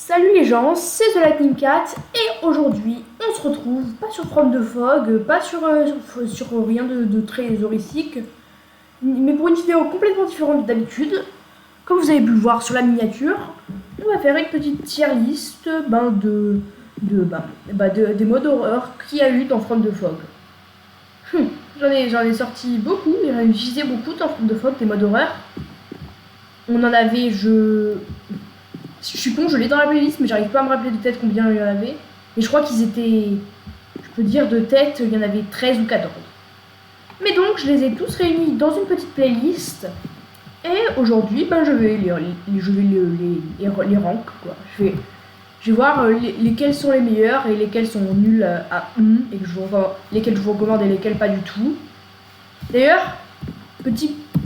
Salut les gens, c'est The Lightning Cat et aujourd'hui on se retrouve pas sur From the Fog, pas sur rien de très horrifique, mais pour une vidéo complètement différente d'habitude. Comme vous avez pu le voir sur la miniature, on va faire une petite tier list des modes horreur qu'il y a eu dans From the Fog. J'en ai sorti beaucoup, j'en ai utilisé beaucoup dans From the Fog des modes horreur. On en avait, je suis con, je l'ai dans la playlist, mais j'arrive pas à me rappeler de tête combien il y en avait. Mais je crois qu'ils étaient, je peux dire de tête, il y en avait 13 ou 14. Mais donc, je les ai tous réunis dans une petite playlist. Et aujourd'hui, je vais les rank, quoi. Je vais voir lesquels sont les meilleurs et lesquels sont nuls à et lesquels je vous recommande et lesquels pas du tout. D'ailleurs,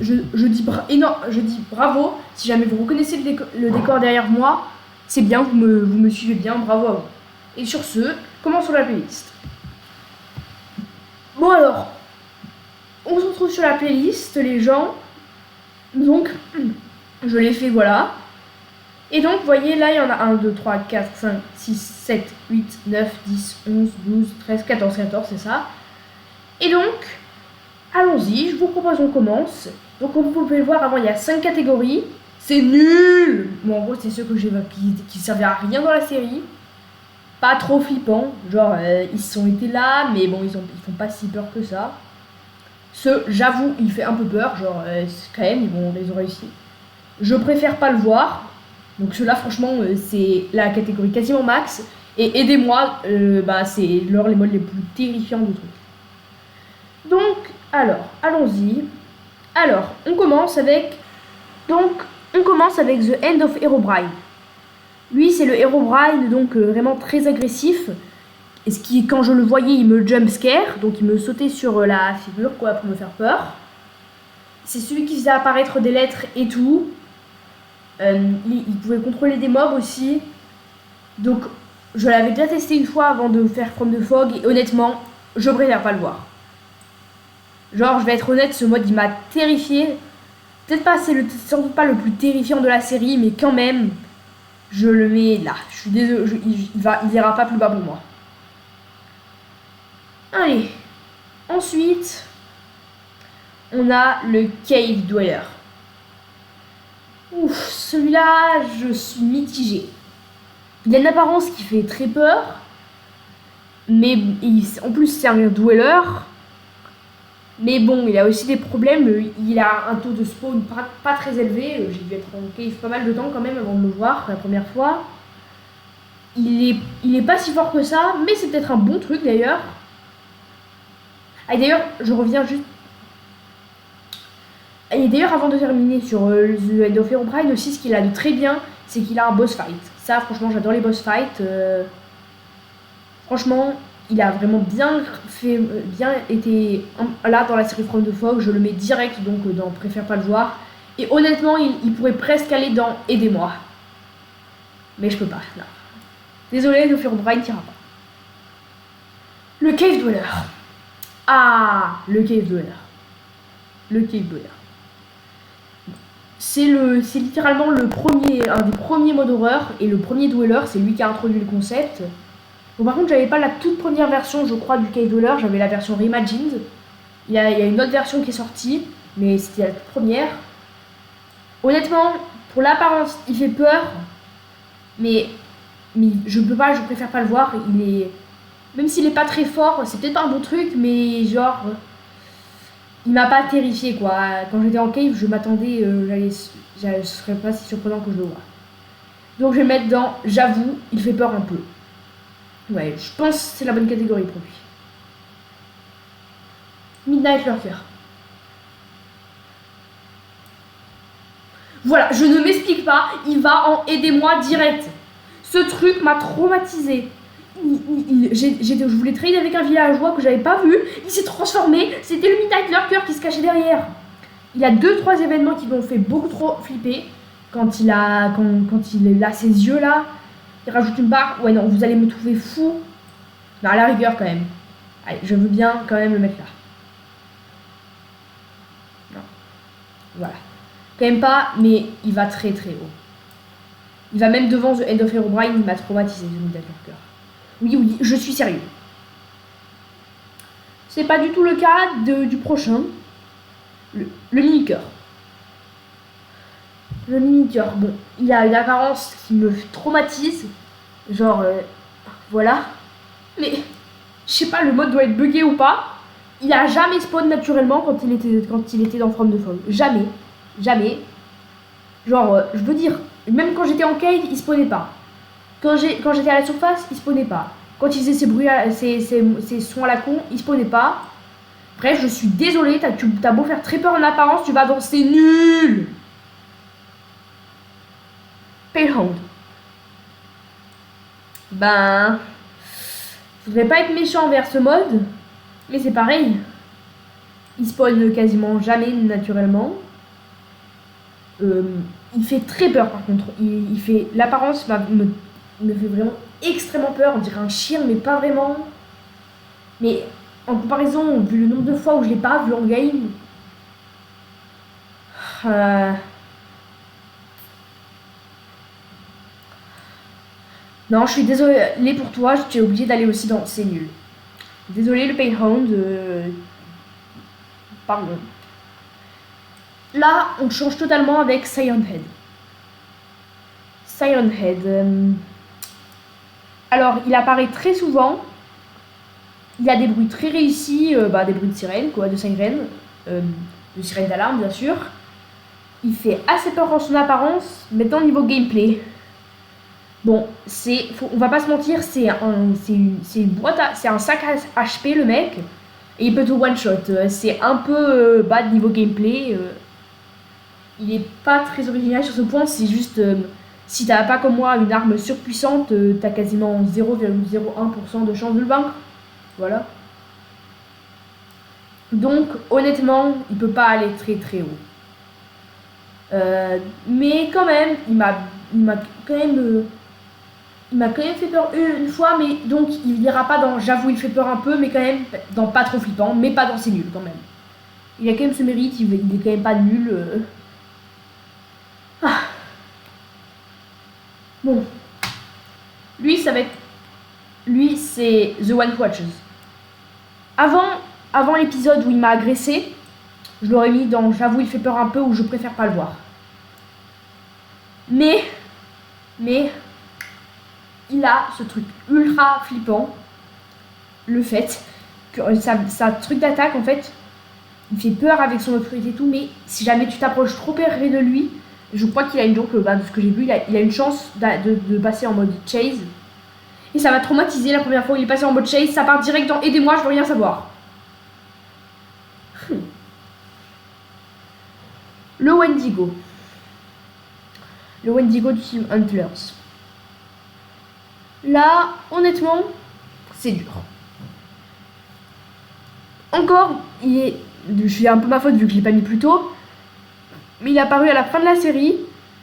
je dis bravo, si jamais vous reconnaissez le décor derrière moi, c'est bien, vous me suivez bien, bravo à vous. Et sur ce, commençons la playlist. Bon alors, on se retrouve sur la playlist, les gens. Donc, je l'ai fait, voilà. Et donc, vous voyez, là, il y en a 1, 2, 3, 4, 5, 6, 7, 8, 9, 10, 11, 12, 13, 14, c'est ça. Et donc, allons-y, je vous propose qu'on commence. Donc comme vous pouvez le voir, avant il y a 5 catégories. C'est nul. Bon, en gros, c'est ceux que j'évoque qui servaient à rien dans la série. Pas trop flippant. Genre, ils sont été là, mais bon, ils font pas si peur que ça. Ce, j'avoue, il fait un peu peur. Genre, quand même, ils ont réussi. Je préfère pas le voir. Donc ceux-là, franchement, c'est la catégorie quasiment max. Et aidez-moi, c'est les modes les plus terrifiants du truc. Donc, alors, allons-y. Alors, on commence avec The End of Herobrine. Lui, c'est le Herobrine, donc vraiment très agressif. Et ce qui, quand je le voyais, il me jump scare, donc il me sautait sur la figure, quoi, pour me faire peur. C'est celui qui faisait apparaître des lettres et tout. Il pouvait contrôler des mobs aussi. Donc, je l'avais déjà testé une fois avant de faire From the Fog, et honnêtement, je préfère pas le voir. Genre, je vais être honnête, ce mode il m'a terrifié. Peut-être pas, c'est sans doute pas le plus terrifiant de la série, mais quand même, je le mets là. Je suis désolé, il ira pas plus bas pour moi. Allez, ensuite, on a le Cave Dweller. Ouf, celui-là, je suis mitigée. Il a une apparence qui fait très peur, mais en plus c'est un Dweller. Mais bon, il a aussi des problèmes, il a un taux de spawn pas très élevé, j'ai dû être en cave pas mal de temps quand même avant de le voir la première fois. Il est pas si fort que ça, mais c'est peut-être un bon truc d'ailleurs. Ah, et d'ailleurs, je reviens juste... Et d'ailleurs, avant de terminer sur The End of Herobrine aussi, ce qu'il a de très bien, c'est qu'il a un boss fight. Ça, franchement, j'adore les boss fights. Franchement... Il a vraiment bien été là dans la série From the Fog. Je le mets direct donc dans Préfère pas le voir. Et honnêtement, il pourrait presque aller dans Aidez-moi. Mais je peux pas, là. Désolé, The Herobrine t'ira pas. Le Cave Dweller. Ah, le Cave Dweller. Le Cave Dweller. C'est littéralement un des premiers modes horreur. Et le premier Dweller, c'est lui qui a introduit le concept. Bon, par contre, j'avais pas la toute première version, je crois, du Cave Dweller, j'avais la version Reimagined. Il y a une autre version qui est sortie, mais c'était la toute première. Honnêtement, pour l'apparence, il fait peur, mais je préfère pas le voir. Même s'il est pas très fort, c'est peut-être pas un bon truc, mais genre, il m'a pas terrifié, quoi. Quand j'étais en cave, je m'attendais, ce serait pas si surprenant que je le vois. Donc je vais le mettre dans, j'avoue, il fait peur un peu. Ouais, je pense que c'est la bonne catégorie pour lui. Midnight Lurker. Voilà, je ne m'explique pas, il va en Aidez-moi direct. Ce truc m'a traumatisé. Je voulais trade avec un villageois que j'avais pas vu. Il s'est transformé, c'était le Midnight Lurker qui se cachait derrière. Il y a 2-3 événements qui m'ont fait beaucoup trop flipper. Quand il a ses yeux là. Il rajoute une barre. Ouais, non, vous allez me trouver fou. Non, à la rigueur, quand même. Allez, je veux bien quand même le mettre là. Non. Voilà. Quand même pas, mais il va très très haut. Il va même devant The End of Herobrine, il m'a traumatisé, The Midnight Lurker. Oui, je suis sérieux. C'est pas du tout le cas du prochain. Le mini-cœur. Le mini-cœur, bon, il a une apparence qui me traumatise. Genre, voilà. Mais, je sais pas, le mode doit être buggé ou pas. Il a jamais spawn naturellement quand il était dans forme de fog. Jamais. Jamais. Genre, je veux dire, même quand j'étais en cave, il spawnait pas. Quand j'étais à la surface, il spawnait pas. Quand il faisait ses bruits, ses sons à la con, il spawnait pas. Bref, je suis désolée, t'as beau faire très peur en apparence, tu vas danser nul. Palehound. Ben, faudrait pas être méchant envers ce mode, mais c'est pareil. Il spawn quasiment jamais naturellement. Il fait très peur par contre. L'apparence me fait vraiment extrêmement peur. On dirait un chien, mais pas vraiment. Mais en comparaison, vu le nombre de fois où je l'ai pas vu en game, non, je suis désolée pour toi, tu es obligé d'aller aussi dans C'est nul. Désolé le Palehound. Pardon. Là, on change totalement avec Siren Head. Siren Head. Alors, il apparaît très souvent. Il a des bruits très réussis, des bruits de sirène, quoi, de sirène. De sirène d'alarme, bien sûr. Il fait assez peur en son apparence, maintenant niveau gameplay. Bon, on va pas se mentir, c'est une boîte, c'est un sac à HP le mec, et il peut te one shot. C'est un peu bas de niveau gameplay. Il est pas très original sur ce point, c'est juste si t'as pas comme moi une arme surpuissante, t'as quasiment 0,01% de chance de le vaincre. Voilà. Donc honnêtement, il peut pas aller très très haut. Mais quand même, il m'a quand même fait peur une fois, mais donc il ira pas dans j'avoue il fait peur un peu, mais quand même dans pas trop flippant, mais pas dans c'est nul quand même. Il a quand même ce mérite, il est quand même pas nul. Bon. Lui, c'est The One Who Watches. Avant l'épisode où il m'a agressé, je l'aurais mis dans j'avoue il fait peur un peu ou je préfère pas le voir. Mais il a ce truc ultra flippant, le fait que sa truc d'attaque en fait, il fait peur avec son autorité et tout, mais si jamais tu t'approches trop près de lui, je crois qu'il a une joke, de ce que j'ai vu, il a une chance de passer en mode chase. Et ça m'a traumatisé la première fois où il est passé en mode chase, ça part direct dans aidez-moi, je veux rien savoir. Le Wendigo. Le Wendigo du team Hunters. Là, honnêtement, c'est dur. Encore, je suis un peu ma faute vu que je l'ai pas mis plus tôt, mais il est apparu à la fin de la série,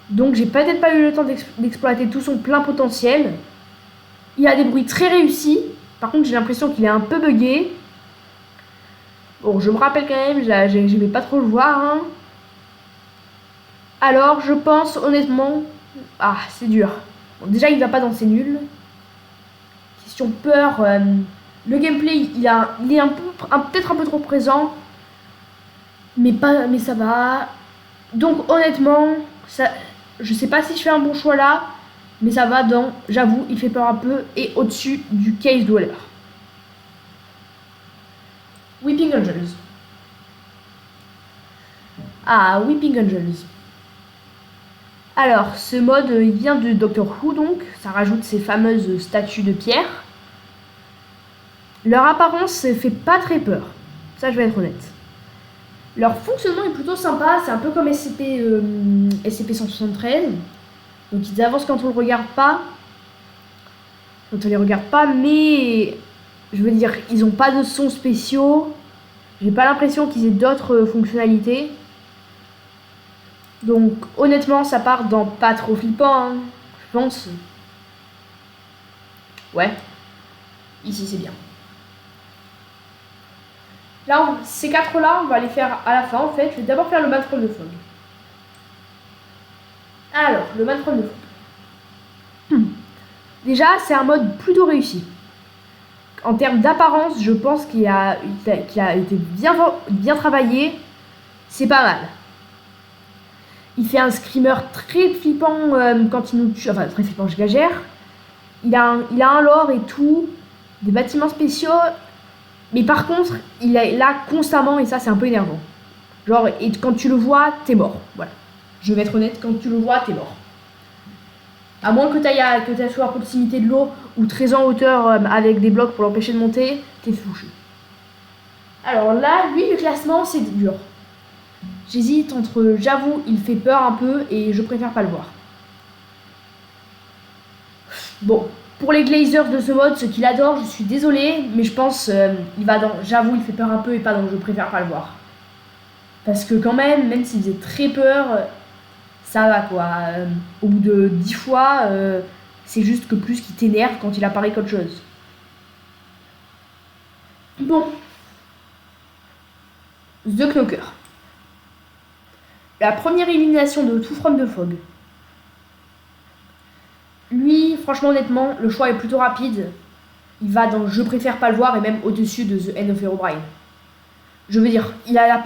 donc j'ai peut-être pas eu le temps d'exploiter tout son plein potentiel. Il a des bruits très réussis, par contre j'ai l'impression qu'il est un peu buggé. Bon, je me rappelle quand même, j'aimais pas trop le voir. Hein. Alors, je pense honnêtement... Ah, c'est dur. Bon, déjà, il va pas dans C'est nul. Question peur... le gameplay, il est peut-être un peu trop présent. Mais ça va. Donc, honnêtement, je sais pas si je fais un bon choix là. Mais ça va dans, j'avoue, il fait peur un peu. Et au-dessus du Cave Dweller. Weeping Angels. Ah, Weeping Angels. Alors, ce mode, il vient de Doctor Who, donc. Ça rajoute ces fameuses statues de pierre. Leur apparence fait pas très peur. Ça, je vais être honnête. Leur fonctionnement est plutôt sympa. C'est un peu comme SCP-173. Donc, ils avancent quand on le regarde pas. Quand on les regarde pas, mais... Je veux dire, ils ont pas de sons spéciaux. J'ai pas l'impression qu'ils aient d'autres fonctionnalités. Donc honnêtement ça part dans pas trop flippant, hein, je pense. Ouais, ici c'est bien. Là, ces quatre là, on va les faire à la fin en fait. Je vais d'abord faire le Maelstrom de Fog. Alors, le Maelstrom de Fog. Déjà, c'est un mode plutôt réussi. En termes d'apparence, je pense qu'il a été bien travaillé. C'est pas mal. Il fait un screamer très flippant quand il nous tue. Enfin, très flippant, j'exagère. Il a un lore et tout. Des bâtiments spéciaux. Mais par contre, il est là constamment et ça, c'est un peu énervant. Genre, et quand tu le vois, t'es mort. Voilà. Je vais être honnête, quand tu le vois, t'es mort. À moins que tu sois à proximité de l'eau ou très en hauteur avec des blocs pour l'empêcher de monter, t'es fouchu. Alors là, lui, le classement, c'est dur. J'hésite entre, j'avoue, il fait peur un peu et je préfère pas le voir. Bon, pour les glazers de ce mode, ceux qui l'adorent, je suis désolée, mais je pense il va dans, j'avoue, il fait peur un peu et pas donc je préfère pas le voir. Parce que quand même s'il faisait très peur, ça va quoi. Au bout de 10 fois, c'est juste que plus qu'il t'énerve quand il apparaît qu'autre chose. Bon. The Knocker. La première élimination de Two From The Fog. Lui, franchement, honnêtement, le choix est plutôt rapide. Il va dans je préfère pas le voir et même au-dessus de The End of Herobrine. Je veux dire, il a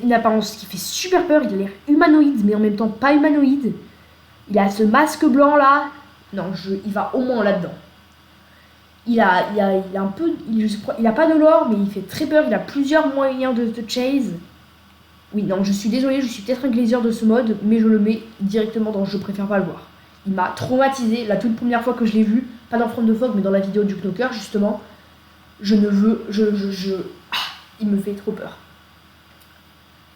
une apparence qui fait super peur, il a l'air humanoïde, mais en même temps pas humanoïde. Il a ce masque blanc là. Non, il va au moins là-dedans. Il a un peu. Il a pas de lore, mais il fait très peur. Il a plusieurs moyens de chase. Oui, non, je suis désolée, je suis peut-être un glazer de ce mode, mais je le mets directement dans je préfère pas le voir. Il m'a traumatisé la toute première fois que je l'ai vu, pas dans From The Fog, mais dans la vidéo du Knocker, justement. Je ne veux. Il me fait trop peur.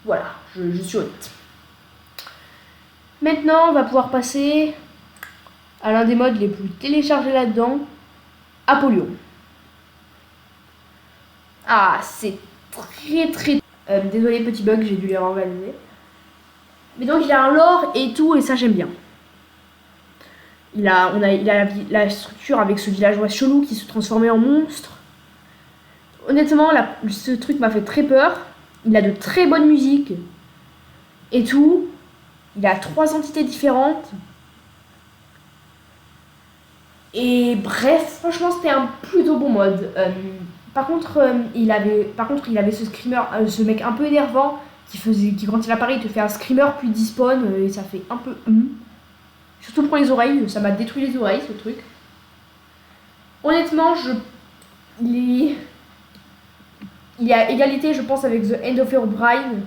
Voilà, je suis honnête. Maintenant, on va pouvoir passer à l'un des modes les plus téléchargés là-dedans, Apollyon. Ah, c'est très... désolé, petit bug, j'ai dû les réorganiser. Mais donc, il a un lore et tout, et ça, j'aime bien. Il a la structure avec ce villageois chelou qui se transformait en monstre. Honnêtement, ce truc m'a fait très peur. Il a de très bonnes musiques et tout. Il a 3 entités différentes. Et bref, franchement, c'était un plutôt bon mode. Par contre, il avait ce screamer, ce mec un peu énervant qui quand il apparaît, il te fait un screamer puis il despawn et ça fait un peu surtout pour les oreilles, ça m'a détruit les oreilles ce truc. Honnêtement, il y a égalité, je pense, avec The End of Herobrine.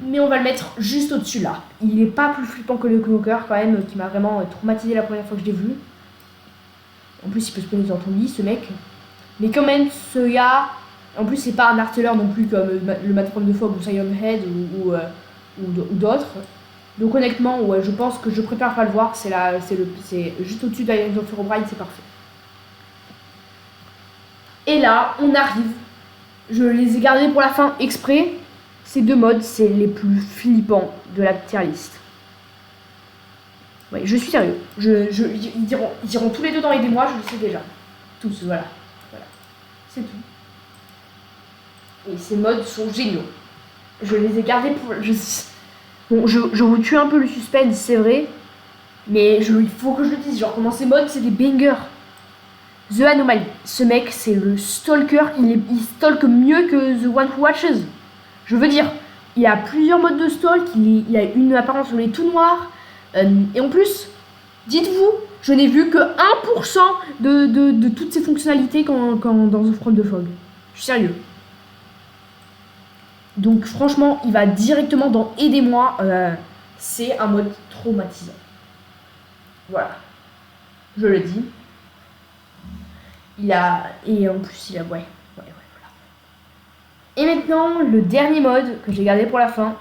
Mais on va le mettre juste au-dessus là. Il est pas plus flippant que le Knocker quand même, qui m'a vraiment traumatisé la première fois que je l'ai vu. En plus, il peut se spawner dans ton lit, ce mec. Mais quand même, ce gars... En plus, c'est pas un artilleur non plus comme le Mad From The Fog ou Siren Head ou d'autres. Donc honnêtement, ouais, je pense que je préfère pas le voir. C'est juste au-dessus de The End of Herobrine, c'est parfait. Et là, on arrive. Je les ai gardés pour la fin exprès. Ces 2 modes, c'est les plus flippants de la tier list. Ouais, je suis sérieux. Ils diront tous les 2 dans Aidez-moi, je le sais déjà. Tous, voilà. C'est tout. Et ces modes sont géniaux. Je les ai gardés pour... Bon, je vous tue un peu le suspense, c'est vrai. Mais il faut que je le dise. Genre, comment ces modes, c'est des bangers. The Anomaly. Ce mec, c'est le stalker. Il stalk mieux que The One Who Watches. Je veux dire, il a plusieurs modes de stalk. Il a une apparence où il est tout noir. Et en plus, dites-vous, je n'ai vu que 1% de toutes ces fonctionnalités quand dans The From The Fog. Je suis sérieux. Donc franchement, il va directement dans Aidez-moi. C'est un mode traumatisant. Voilà. Je le dis. Et en plus, il a... Ouais, voilà. Et maintenant, le dernier mode que j'ai gardé pour la fin.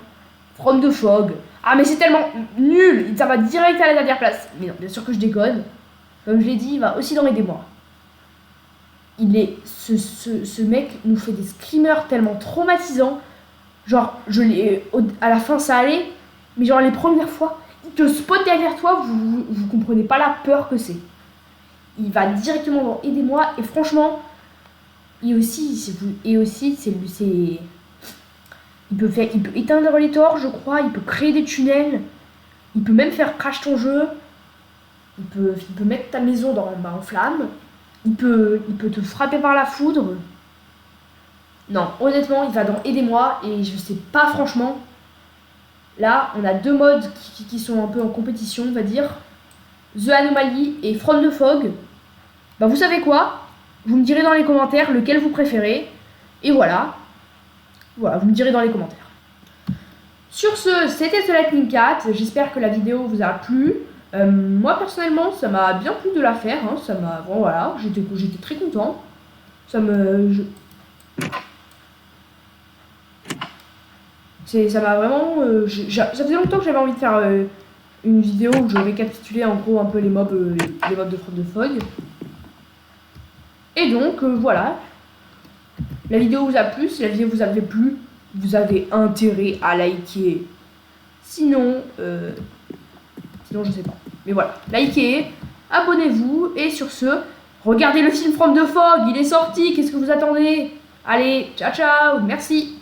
From The Fog. Ah, mais c'est tellement nul. Ça va direct à la dernière place. Mais non, bien sûr que je déconne. Comme je l'ai dit, il va aussi dans Aidez-moi. Ce mec nous fait des screamers tellement traumatisants. Genre, à la fin, ça allait. Mais genre, les premières fois, il te spot derrière toi. Vous comprenez pas la peur que c'est. Il va directement dans Aidez-moi. Et franchement, il peut éteindre les torches, je crois. Il peut créer des tunnels. Il peut même faire crash ton jeu. il peut mettre ta maison en flammes. Il peut te frapper par la foudre. Non, honnêtement, il va dans Aidez-moi et je sais pas franchement. Là, on a deux modes qui sont un peu en compétition, on va dire. The Anomaly et From the Fog. Bah vous savez quoi? Vous me direz dans les commentaires lequel vous préférez. Et voilà. Voilà, vous me direz dans les commentaires. Sur ce, c'était The Lightning Cat. J'espère que la vidéo vous a plu. Moi personnellement, ça m'a bien plu de la faire. Hein. Ça m'a, bon, voilà, j'étais très content. Ça me, ça m'a vraiment. Ça faisait longtemps que j'avais envie de faire une vidéo où je récapitulais en gros un peu les mobs de From the Fog. Et donc voilà. La vidéo vous a plu. Si la vidéo vous avait plu, vous avez intérêt à liker. Sinon, je sais pas. Mais voilà, likez, abonnez-vous et sur ce, regardez le film From the Fog, il est sorti, qu'est-ce que vous attendez? Allez, ciao ciao, merci.